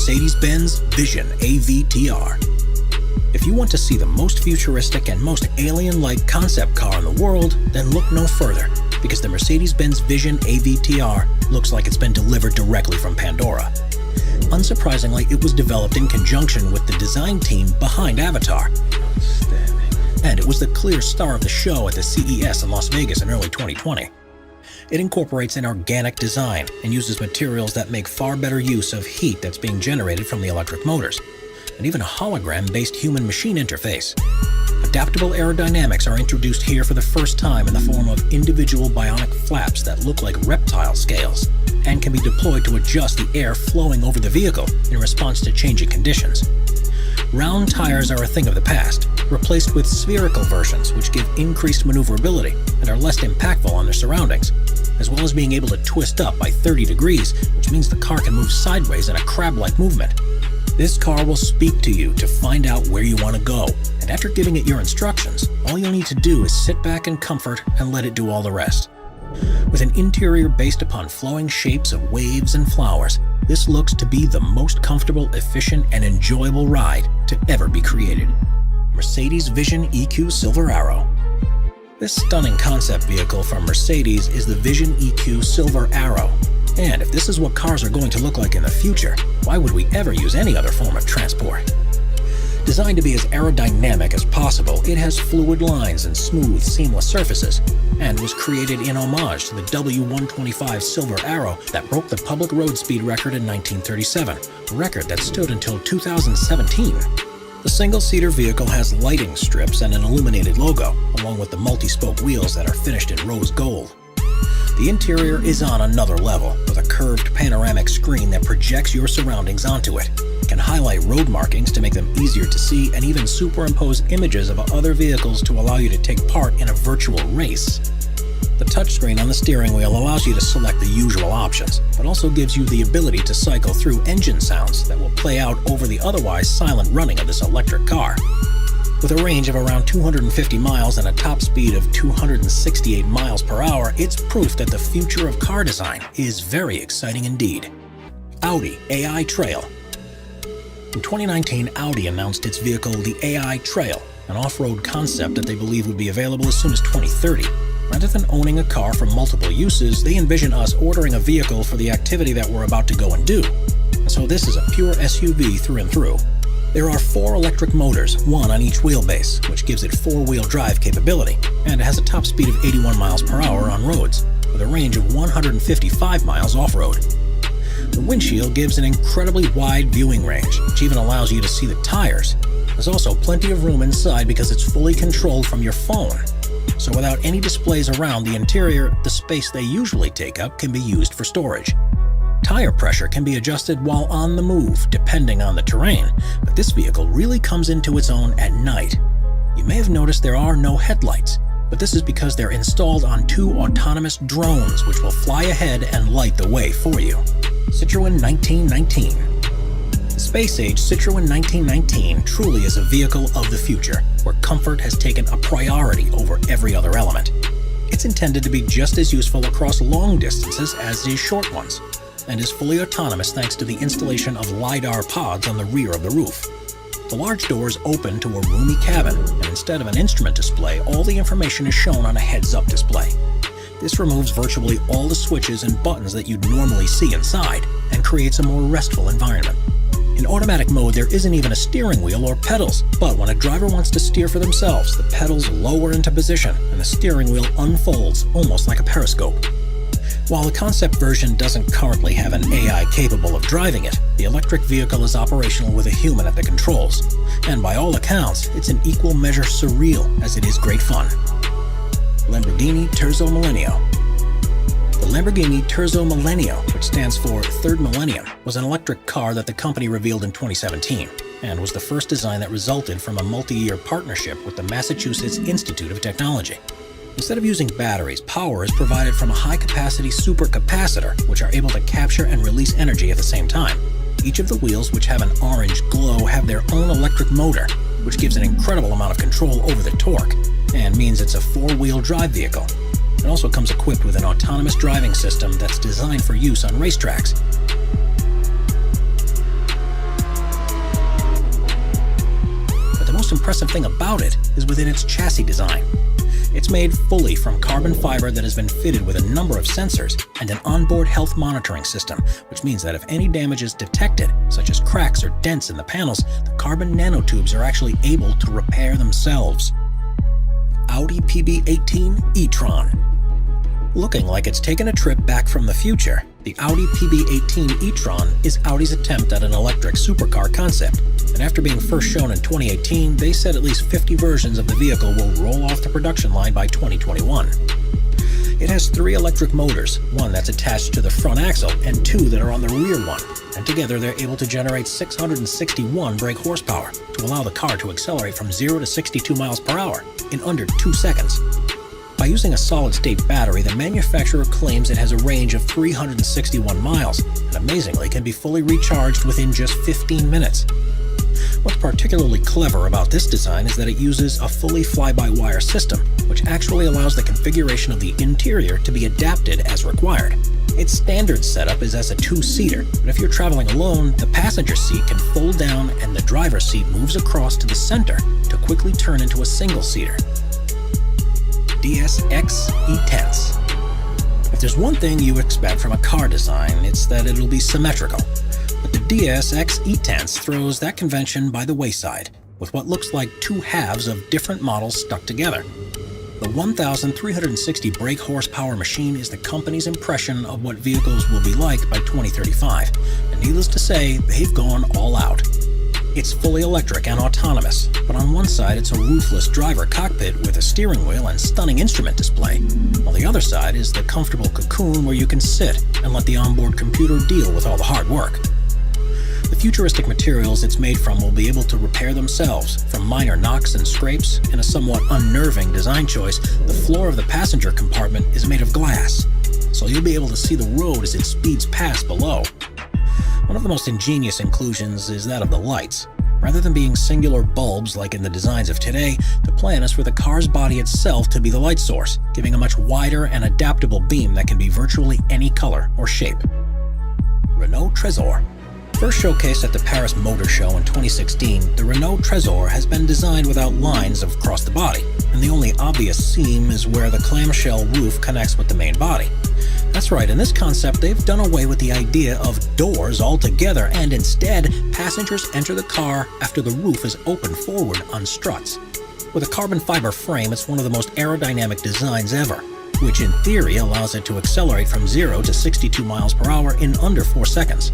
Mercedes-Benz Vision AVTR. If you want to see the most futuristic and most alien-like concept car in the world, then look no further, because the Mercedes-Benz Vision AVTR looks like it's been delivered directly from Pandora. Unsurprisingly, it was developed in conjunction with the design team behind Avatar. And it was the clear star of the show at the CES in Las Vegas in early 2020. It incorporates an organic design and uses materials that make far better use of heat that's being generated from the electric motors, and even a hologram-based human-machine interface. Adaptable aerodynamics are introduced here for the first time in the form of individual bionic flaps that look like reptile scales, and can be deployed to adjust the air flowing over the vehicle in response to changing conditions. Round tires are a thing of the past, replaced with spherical versions which give increased maneuverability and are less impactful on their surroundings, as well as being able to twist up by 30 degrees, which means the car can move sideways in a crab-like movement. This car will speak to you to find out where you want to go, and after giving it your instructions, all you'll need to do is sit back in comfort and let it do all the rest. With an interior based upon flowing shapes of waves and flowers, this looks to be the most comfortable, efficient, and enjoyable ride to ever be created. Mercedes Vision EQ Silver Arrow. This stunning concept vehicle from Mercedes is the Vision EQ Silver Arrow. And if this is what cars are going to look like in the future, why would we ever use any other form of transport? Designed to be as aerodynamic as possible, it has fluid lines and smooth, seamless surfaces, and was created in homage to the W125 Silver Arrow that broke the public road speed record in 1937, a record that stood until 2017. The single-seater vehicle has lighting strips and an illuminated logo, along with the multi-spoke wheels that are finished in rose gold. The interior is on another level, with a curved panoramic screen that projects your surroundings onto it. It can highlight road markings to make them easier to see and even superimpose images of other vehicles to allow you to take part in a virtual race. The touchscreen on the steering wheel allows you to select the usual options, but also gives you the ability to cycle through engine sounds that will play out over the otherwise silent running of this electric car. With a range of around 250 miles and a top speed of 268 miles per hour, it's proof that the future of car design is very exciting indeed. Audi AI Trail. In 2019, Audi announced its vehicle, the AI Trail, an off-road concept that they believe would be available as soon as 2030. Rather than owning a car for multiple uses, they envision us ordering a vehicle for the activity that we're about to go and do. And so this is a pure SUV through and through. There are 4 electric motors, one on each wheelbase, which gives it 4-wheel drive capability, and it has a top speed of 81 miles per hour on roads, with a range of 155 miles off-road. The windshield gives an incredibly wide viewing range, which even allows you to see the tires. There's also plenty of room inside because it's fully controlled from your phone. So without any displays around the interior, the space they usually take up can be used for storage. Tire pressure can be adjusted while on the move, depending on the terrain, but this vehicle really comes into its own at night. You may have noticed there are no headlights, but this is because they're installed on 2 autonomous drones which will fly ahead and light the way for you. Citroën 1919. The space-age Citroën 1919 truly is a vehicle of the future, where comfort has taken a priority over every other element. It's intended to be just as useful across long distances as it is short ones, and is fully autonomous thanks to the installation of LiDAR pods on the rear of the roof. The large doors open to a roomy cabin, and instead of an instrument display, all the information is shown on a heads-up display. This removes virtually all the switches and buttons that you'd normally see inside, and creates a more restful environment. In automatic mode, there isn't even a steering wheel or pedals, but when a driver wants to steer for themselves, the pedals lower into position, and the steering wheel unfolds almost like a periscope. While the concept version doesn't currently have an AI capable of driving it, the electric vehicle is operational with a human at the controls. And by all accounts, it's an equal measure surreal as it is great fun. Lamborghini Terzo Millennio. The Lamborghini Terzo Millennio, which stands for Third Millennium, was an electric car that the company revealed in 2017, and was the first design that resulted from a multi-year partnership with the Massachusetts Institute of Technology. Instead of using batteries, power is provided from a high-capacity supercapacitor, which are able to capture and release energy at the same time. Each of the wheels, which have an orange glow, have their own electric motor, which gives an incredible amount of control over the torque, and means it's a 4-wheel drive vehicle. It also comes equipped with an autonomous driving system that's designed for use on racetracks. impressive thing about it is within its chassis design. It's made fully from carbon fiber that has been fitted with a number of sensors and an onboard health monitoring system, which means that if any damage is detected, such as cracks or dents in the panels, the carbon nanotubes are actually able to repair themselves. Audi PB18 e-tron. Looking like it's taken a trip back from the future, the Audi PB18 e-tron is Audi's attempt at an electric supercar concept. And after being first shown in 2018, they said at least 50 versions of the vehicle will roll off the production line by 2021. It has 3 electric motors, one that's attached to the front axle and 2 that are on the rear one, and together they're able to generate 661 brake horsepower to allow the car to accelerate from 0 to 62 miles per hour in under 2 seconds. By using a solid-state battery, the manufacturer claims it has a range of 361 miles, and amazingly can be fully recharged within just 15 minutes. What's particularly clever about this design is that it uses a fully fly-by-wire system, which actually allows the configuration of the interior to be adapted as required. Its standard setup is as a 2-seater, but if you're traveling alone, the passenger seat can fold down and the driver's seat moves across to the center to quickly turn into a single-seater. DS-X E-Tense. If there's one thing you expect from a car design, it's that it'll be symmetrical. But the DS-X E-Tense throws that convention by the wayside, with what looks like 2 halves of different models stuck together. The 1,360 brake horsepower machine is the company's impression of what vehicles will be like by 2035, and needless to say, they've gone all out. It's fully electric and autonomous, but on one side it's a roofless driver cockpit with a steering wheel and stunning instrument display, while the other side is the comfortable cocoon where you can sit and let the onboard computer deal with all the hard work. The futuristic materials it's made from will be able to repair themselves from minor knocks and scrapes. In a somewhat unnerving design choice, the floor of the passenger compartment is made of glass, so you'll be able to see the road as it speeds past below. One of the most ingenious inclusions is that of the lights. Rather than being singular bulbs like in the designs of today, the plan is for the car's body itself to be the light source, giving a much wider and adaptable beam that can be virtually any color or shape. Renault Trezor. First showcased at the Paris Motor Show in 2016, the Renault Trezor has been designed without lines across the body, and the only obvious seam is where the clamshell roof connects with the main body. That's right, in this concept they've done away with the idea of doors altogether, and instead, passengers enter the car after the roof is opened forward on struts. With a carbon fiber frame, it's one of the most aerodynamic designs ever, which in theory allows it to accelerate from 0 to 62 miles per hour in under 4 seconds.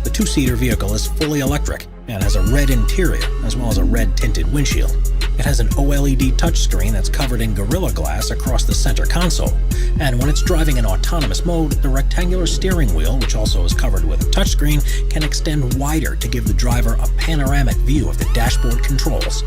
The 2-seater vehicle is fully electric and has a red interior as well as a red tinted windshield. It has an OLED touchscreen that's covered in Gorilla Glass across the center console, and when it's driving in autonomous mode, the rectangular steering wheel, which also is covered with a touchscreen, can extend wider to give the driver a panoramic view of the dashboard controls.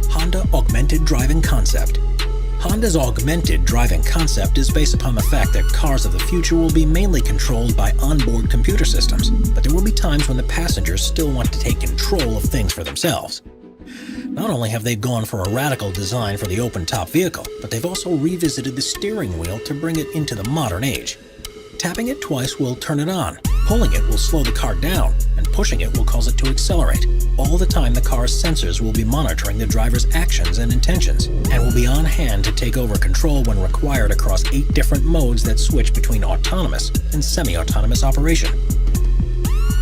Honda Augmented Driving Concept. Honda's augmented driving concept is based upon the fact that cars of the future will be mainly controlled by onboard computer systems, but there will be times when the passengers still want to take control of things for themselves. Not only have they gone for a radical design for the open-top vehicle, but they've also revisited the steering wheel to bring it into the modern age. Tapping it twice will turn it on, pulling it will slow the car down, and pushing it will cause it to accelerate. All the time the car's sensors will be monitoring the driver's actions and intentions, and will be on hand to take over control when required across 8 different modes that switch between autonomous and semi-autonomous operation.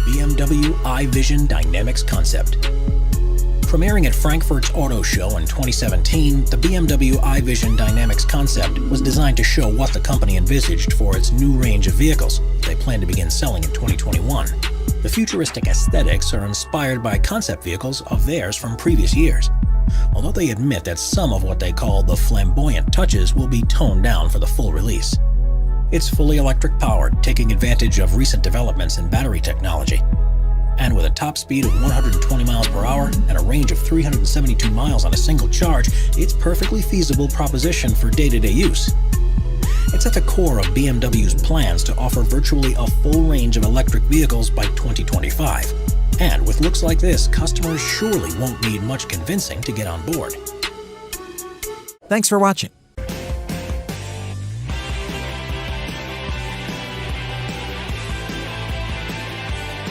BMW iVision Dynamics Concept. Premiering at Frankfurt's Auto Show in 2017, the BMW iVision Dynamics concept was designed to show what the company envisaged for its new range of vehicles they plan to begin selling in 2021. The futuristic aesthetics are inspired by concept vehicles of theirs from previous years, although they admit that some of what they call the flamboyant touches will be toned down for the full release. It's fully electric powered, taking advantage of recent developments in battery technology. And with a top speed of 120 miles per hour and a range of 372 miles on a single charge, it's a perfectly feasible proposition for day-to-day use. It's at the core of BMW's plans to offer virtually a full range of electric vehicles by 2025. And with looks like this, customers surely won't need much convincing to get on board. Thanks for watching.